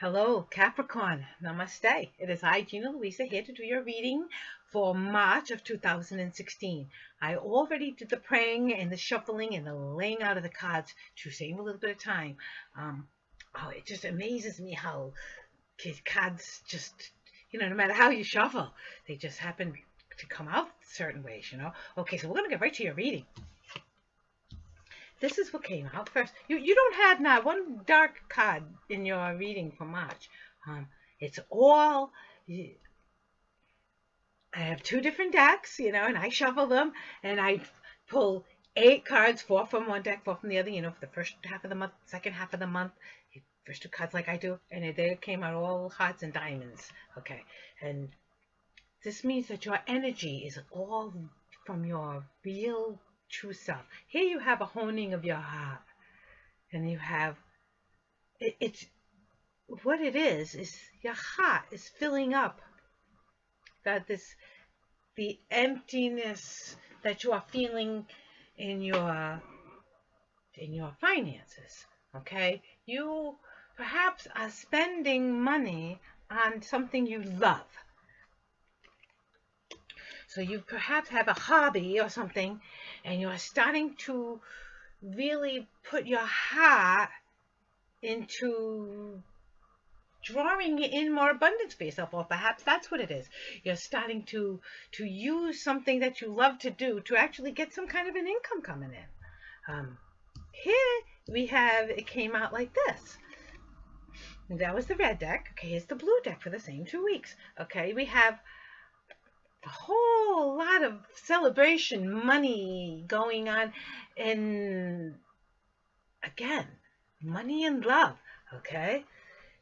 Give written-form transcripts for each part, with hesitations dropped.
Hello, Capricorn. Namaste. It is I, Gina Louisa, here to do your reading for March of 2016. I already did the praying and the shuffling and the laying out of the cards to save a little bit of time. It just amazes me how cards just, no matter how you shuffle, they just happen to come out certain ways. Okay, so we're going to get right to your reading. This is what came out first. You don't have not one dark card in your reading for March. It's all, I have two different decks, and I shuffle them, and I pull 8 cards, 4 from one deck, 4 from the other, for the first half of the month, second half of the month, first 2 cards like I do, and they came out all hearts and diamonds. Okay, and this means that your energy is all from your real true self. Here you have a honing of your heart, and you have it's what it is your heart is filling up the emptiness that you are feeling in your finances. Okay, you perhaps are spending money on something you love. So you perhaps have a hobby or something, and you're starting to really put your heart into drawing in more abundance for yourself, or perhaps that's what it is. You're starting to use something that you love to do to actually get some kind of an income coming in. Here we have, it came out like this. That was the red deck. Okay, here's the blue deck for the same 2 weeks. Okay, we have a whole lot of celebration money going on, and again, money and love. Okay,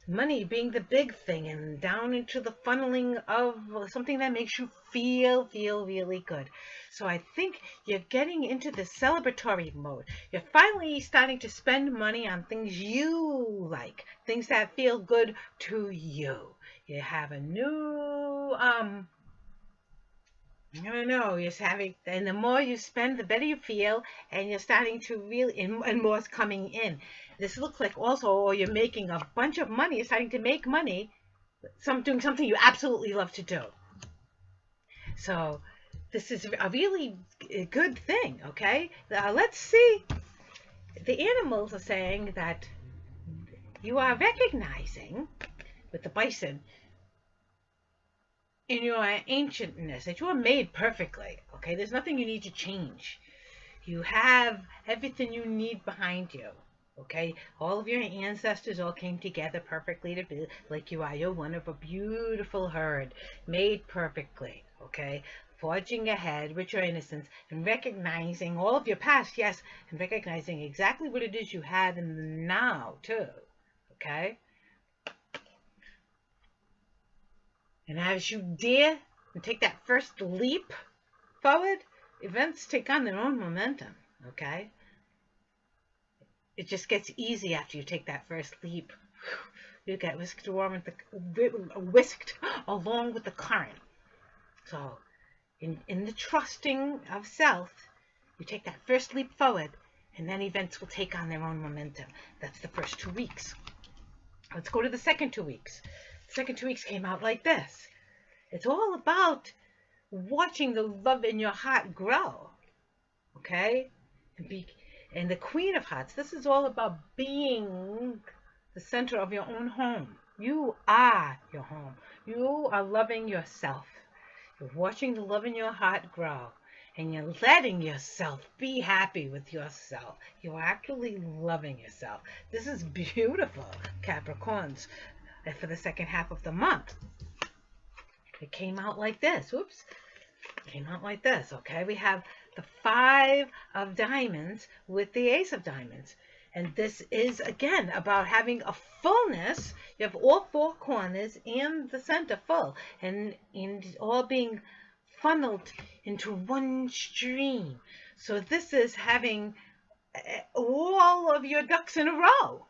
money being the big thing, and down into the funneling of something that makes you feel really good. So I think you're getting into the celebratory mode. You're finally starting to spend money on things you like, things that feel good to you. You have a new I don't know, you're having, and the more you spend, the better you feel, and you're starting to really, and more's coming in. This looks like also, or you're making a bunch of money, you're starting to make money, doing something you absolutely love to do. So this is a really good thing, okay? Let's see. The animals are saying that you are recognizing, with the bison, in your ancientness, that you are made perfectly. Okay, there's nothing you need to change. You have everything you need behind you. Okay, all of your ancestors all came together perfectly to be like you are. You're one of a beautiful herd, made perfectly. Okay, forging ahead with your innocence and recognizing all of your past, yes, and recognizing exactly what it is you have in the now too. Okay. And as you dare and take that first leap forward, events take on their own momentum, okay? It just gets easy after you take that first leap. You get whisked along with the current. So, in the trusting of self, you take that first leap forward, and then events will take on their own momentum. That's the first 2 weeks. Let's go to the second 2 weeks. The second 2 weeks came out like this. It's all about watching the love in your heart grow, okay? And the Queen of Hearts, this is all about being the center of your own home. You are your home. You are loving yourself. You're watching the love in your heart grow, and you're letting yourself be happy with yourself. You're actually loving yourself. This is beautiful, Capricorns, for the second half of the month. It came out like this. Oops. It came out like this, okay? We have the 5 of diamonds with the ace of diamonds. And this is, again, about having a fullness. You have all 4 corners and the center full. And all being funneled into one stream. So this is having all of your ducks in a row.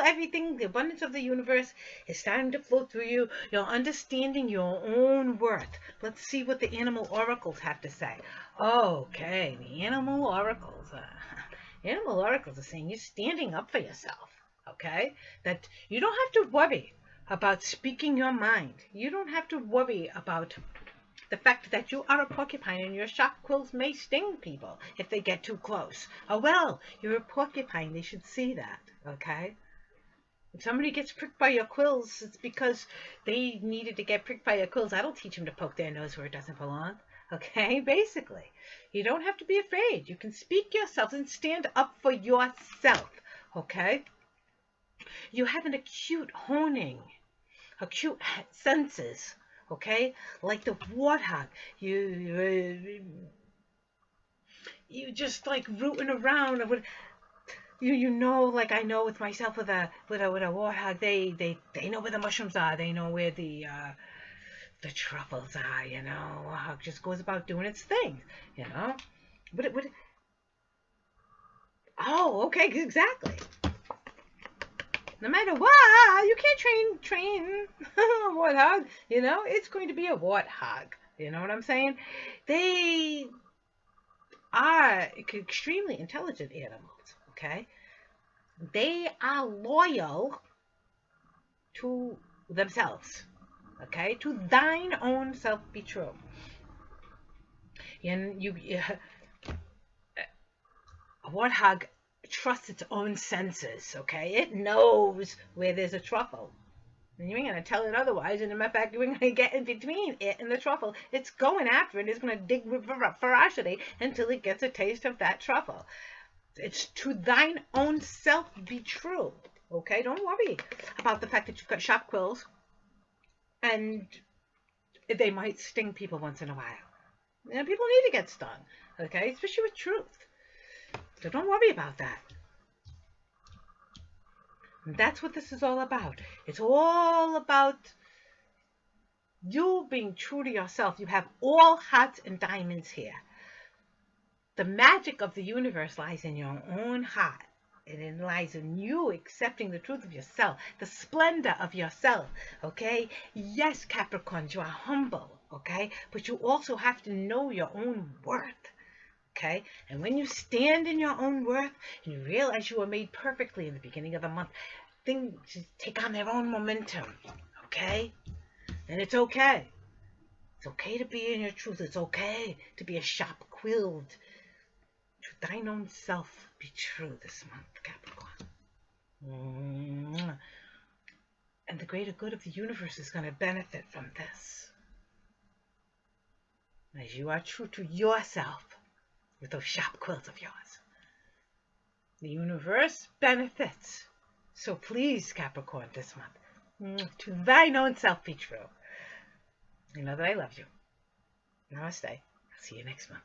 Everything, the abundance of the universe is starting to flow through you. You're understanding your own worth. Let's see what the animal oracles have to say. Okay, the animal oracles. Animal oracles are saying you're standing up for yourself. okay? That you don't have to worry about speaking your mind. You don't have to worry about the fact that you are a porcupine and your sharp quills may sting people if they get too close. Oh well, you're a porcupine. They should see that, okay? If somebody gets pricked by your quills, it's because they needed to get pricked by your quills. I don't teach them to poke their nose where it doesn't belong. Okay, basically. You don't have to be afraid. You can speak yourself and stand up for yourself. Okay? You have an acute honing, acute senses. Okay? Like the warthog. You just like rooting around. You know, like I know with myself with a warthog, they know where the mushrooms are. They know where the truffles are. You know, warthog just goes about doing its thing. You know, oh, okay, exactly. No matter what, you can't train a warthog. You know, it's going to be a warthog. You know what I'm saying? They are extremely intelligent animals. Okay, they are loyal to themselves. Okay, to thine own self be true. And a warthog trusts its own senses. Okay, it knows where there's a truffle. And you ain't gonna tell it otherwise. And in fact, you ain't gonna get in between it and the truffle. It's going after it. It's gonna dig with ferocity until it gets a taste of that truffle. It's to thine own self be true. Okay, don't worry about the fact that you've got sharp quills and they might sting people once in a while. You know, people need to get stung, okay, especially with truth. So don't worry about that. And that's what this is all about. It's all about you being true to yourself. You have all hearts and diamonds here. The magic of the universe lies in your own heart. And it lies in you accepting the truth of yourself, the splendor of yourself, okay? Yes, Capricorns, you are humble, okay? But you also have to know your own worth, okay? And when you stand in your own worth and you realize you were made perfectly in the beginning of the month, things take on their own momentum, okay? And it's okay. It's okay to be in your truth. It's okay to be a sharp-quilled. To thine own self be true this month, Capricorn. And the greater good of the universe is going to benefit from this. As you are true to yourself with those sharp quills of yours. The universe benefits. So please, Capricorn, this month, to thine own self be true. You know that I love you. Namaste. I'll see you next month.